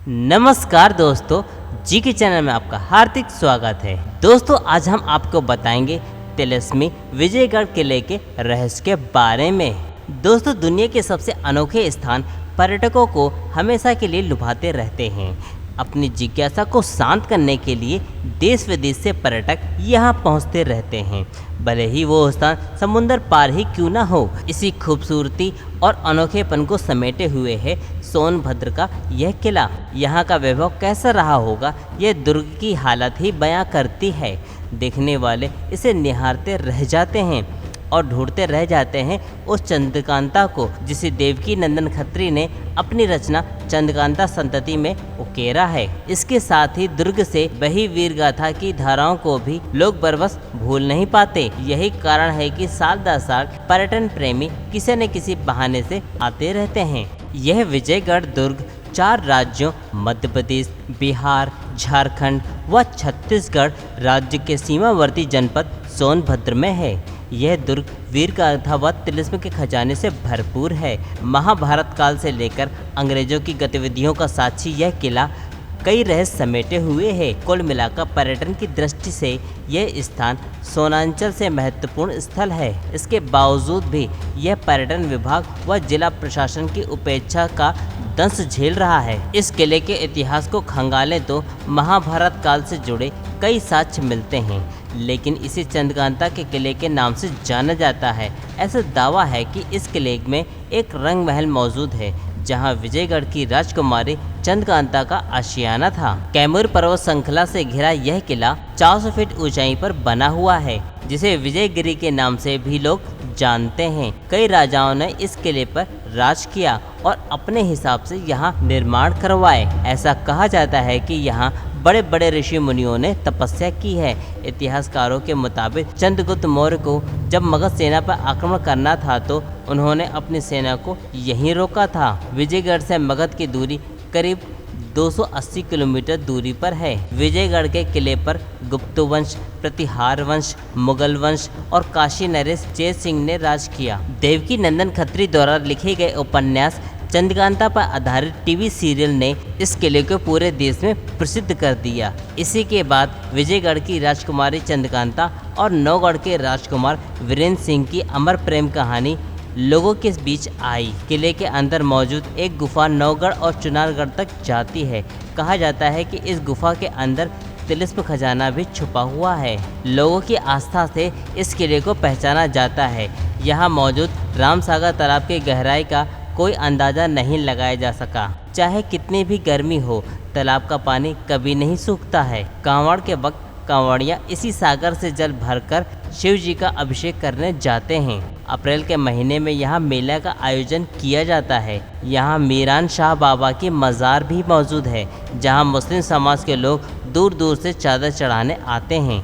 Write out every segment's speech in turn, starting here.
नमस्कार दोस्तों, जी के चैनल में आपका हार्दिक स्वागत है। दोस्तों आज हम आपको बताएंगे तिलिस्मी विजयगढ़ किले के रहस्य के बारे में। दोस्तों दुनिया के सबसे अनोखे स्थान पर्यटकों को हमेशा के लिए लुभाते रहते हैं। अपनी जिज्ञासा को शांत करने के लिए देश विदेश से पर्यटक यहाँ पहुँचते रहते हैं, भले ही वो स्थान समुंदर पार ही क्यों ना हो। इसी खूबसूरती और अनोखेपन को समेटे हुए है सोनभद्र का यह किला। यहाँ का वैभव कैसा रहा होगा, यह दुर्ग की हालत ही बयां करती है। देखने वाले इसे निहारते रह जाते हैं और ढूंढते रह जाते हैं उस चंद्रकांता को, जिसे देवकी नंदन खत्री ने अपनी रचना चंद्रकांता संतति में उकेरा है। इसके साथ ही दुर्ग से बही वीर गाथा की धाराओं को भी लोग बरबस भूल नहीं पाते। यही कारण है कि साल दर साल पर्यटन प्रेमी किसी न किसी बहाने से आते रहते हैं। यह विजयगढ़ दुर्ग 4 राज्यों मध्य प्रदेश, बिहार, झारखंड व छत्तीसगढ़ राज्य के सीमावर्ती जनपद सोनभद्र में है। यह दुर्ग वीर गाथा व तिलिस्म के खजाने से भरपूर है। महाभारत काल से लेकर अंग्रेजों की गतिविधियों का साक्षी यह किला कई रहस्य समेटे हुए है। कुल मिलाकर पर्यटन की दृष्टि से यह स्थान सोनांचल से महत्वपूर्ण स्थल है। इसके बावजूद भी यह पर्यटन विभाग व जिला प्रशासन की उपेक्षा का दंश झेल रहा है। इस किले के इतिहास को खंगालें तो महाभारत काल से जुड़े कई साक्ष्य मिलते हैं, लेकिन इसे चंद्रकांता के किले के नाम से जाना जाता है। ऐसा दावा है कि इस किले में एक रंग महल मौजूद है, जहां विजयगढ़ की राजकुमारी चंद्रकांता का आशियाना था। कैमूर पर्वत श्रृंखला से घिरा यह किला 400 फीट ऊंचाई पर बना हुआ है, जिसे विजयगिरी के नाम से भी लोग जानते हैं। कई राजाओं ने इस किले पर राज किया और अपने हिसाब से यहाँ निर्माण करवाए। ऐसा कहा जाता है कि यहाँ बड़े बड़े ऋषि मुनियों ने तपस्या की है। इतिहासकारों के मुताबिक चंद्रगुप्त मौर्य को जब मगध सेना पर आक्रमण करना था तो उन्होंने अपनी सेना को यहीं रोका था। विजयगढ़ से मगध की दूरी करीब 280 किलोमीटर दूरी पर है। विजयगढ़ के किले पर गुप्त वंश, प्रतिहार वंश, मुगल वंश और काशी नरेश जय सिंह ने राज किया। देवकी नंदन खत्री द्वारा लिखे गए उपन्यास चंद्रकांता पर आधारित टीवी सीरियल ने इस किले को पूरे देश में प्रसिद्ध कर दिया। इसी के बाद विजयगढ़ की राजकुमारी चंद्रकांता और नौगढ़ के राजकुमार वीरेंद्र सिंह की अमर प्रेम कहानी लोगों के बीच आई। किले के अंदर मौजूद एक गुफा नौगढ़ और चुनारगढ़ तक जाती है। कहा जाता है कि इस गुफा के अंदर तिलिस्म खजाना भी छुपा हुआ है। लोगों की आस्था से इस किले को पहचाना जाता है। यहाँ मौजूद रामसागर तालाब की गहराई का कोई अंदाज़ा नहीं लगाया जा सका। चाहे कितनी भी गर्मी हो, तालाब का पानी कभी नहीं सूखता है। कांवड़ के वक्त कांवड़ियाँ इसी सागर से जल भरकर शिव जी का अभिषेक करने जाते हैं। अप्रैल के महीने में यहाँ मेला का आयोजन किया जाता है। यहाँ मीरान शाह बाबा की मज़ार भी मौजूद है, जहाँ मुस्लिम समाज के लोग दूर दूर से चादर चढ़ाने आते हैं।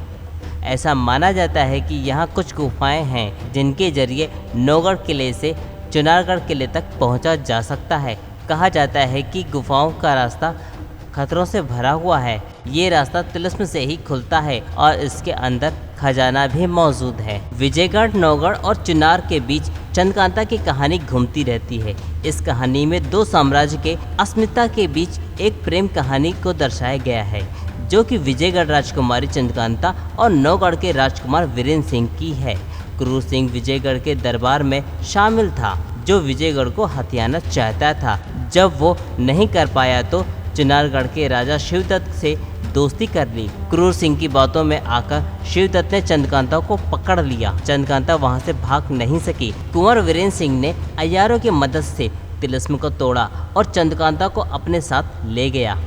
ऐसा माना जाता है कि यहाँ कुछ गुफाएं हैं जिनके जरिए नौगढ़ किले से चुनारगढ़ किले तक पहुंचा जा सकता है। कहा जाता है कि गुफाओं का रास्ता खतरों से भरा हुआ है। ये रास्ता तिलिस्म से ही खुलता है और इसके अंदर खजाना भी मौजूद है। विजयगढ़, नौगढ़ और चुनार के बीच चंद्रकांता की कहानी घूमती रहती है। इस कहानी में 2 साम्राज्य के अस्मिता के बीच एक प्रेम कहानी को दर्शाया गया है, जो कि विजयगढ़ राजकुमारी चंद्रकांता और नौगढ़ के राजकुमार वीरेंद्र सिंह की है। क्रूर सिंह विजयगढ़ के दरबार में शामिल था, जो विजयगढ़ को हथियाना चाहता था। जब वो नहीं कर पाया तो चुनारगढ़ के राजा शिवदत्त से दोस्ती कर ली। क्रूर सिंह की बातों में आकर शिवदत्त ने चंद्रकांता को पकड़ लिया। चंद्रकांता वहां से भाग नहीं सकी। कुंवर वीरेंद्र सिंह ने अय्यारों की मदद से तिलिस्म को तोड़ा और चंद्रकांता को अपने साथ ले गया।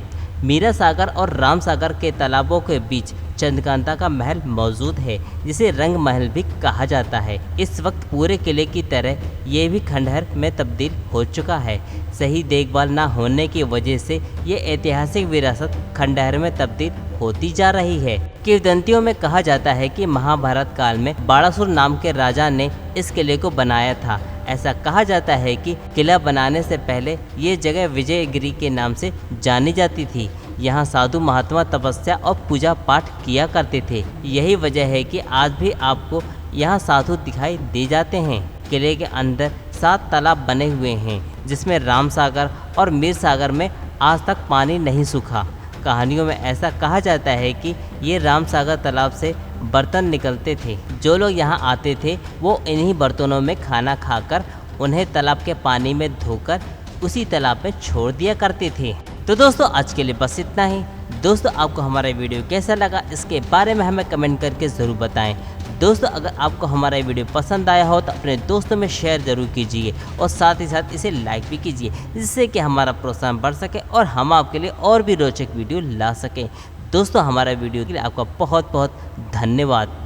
मीरा सागर और राम सागर के तालाबों के बीच चंद्रकांता का महल मौजूद है, जिसे रंग महल भी कहा जाता है। इस वक्त पूरे किले की तरह ये भी खंडहर में तब्दील हो चुका है। सही देखभाल न होने की वजह से ये ऐतिहासिक विरासत खंडहर में तब्दील होती जा रही है। किंवदंतियों में कहा जाता है कि महाभारत काल में बाणासुर नाम के राजा ने इस किले को बनाया था। ऐसा कहा जाता है कि किला बनाने से पहले ये जगह विजयगिरी के नाम से जानी जाती थी। यहाँ साधु महात्मा तपस्या और पूजा पाठ किया करते थे। यही वजह है कि आज भी आपको यहाँ साधु दिखाई दे जाते हैं। किले के अंदर 7 तालाब बने हुए हैं, जिसमें राम सागर और मीर सागर में आज तक पानी नहीं सूखा। कहानियों में ऐसा कहा जाता है कि ये रामसागर तालाब से बर्तन निकलते थे। जो लोग यहाँ आते थे वो इन्हीं बर्तनों में खाना खाकर उन्हें तालाब के पानी में धोकर उसी तालाब में छोड़ दिया करते थे। तो दोस्तों आज के लिए बस इतना ही। दोस्तों आपको हमारा वीडियो कैसा लगा इसके बारे में हमें कमेंट करके ज़रूर बताएं। दोस्तों अगर आपको हमारा वीडियो पसंद आया हो तो अपने दोस्तों में शेयर ज़रूर कीजिए और साथ ही साथ इसे लाइक भी कीजिए, जिससे कि हमारा प्रोत्साहन बढ़ सके और हम आपके लिए और भी रोचक वीडियो ला सकें। दोस्तों हमारा वीडियो के लिए आपका बहुत बहुत धन्यवाद।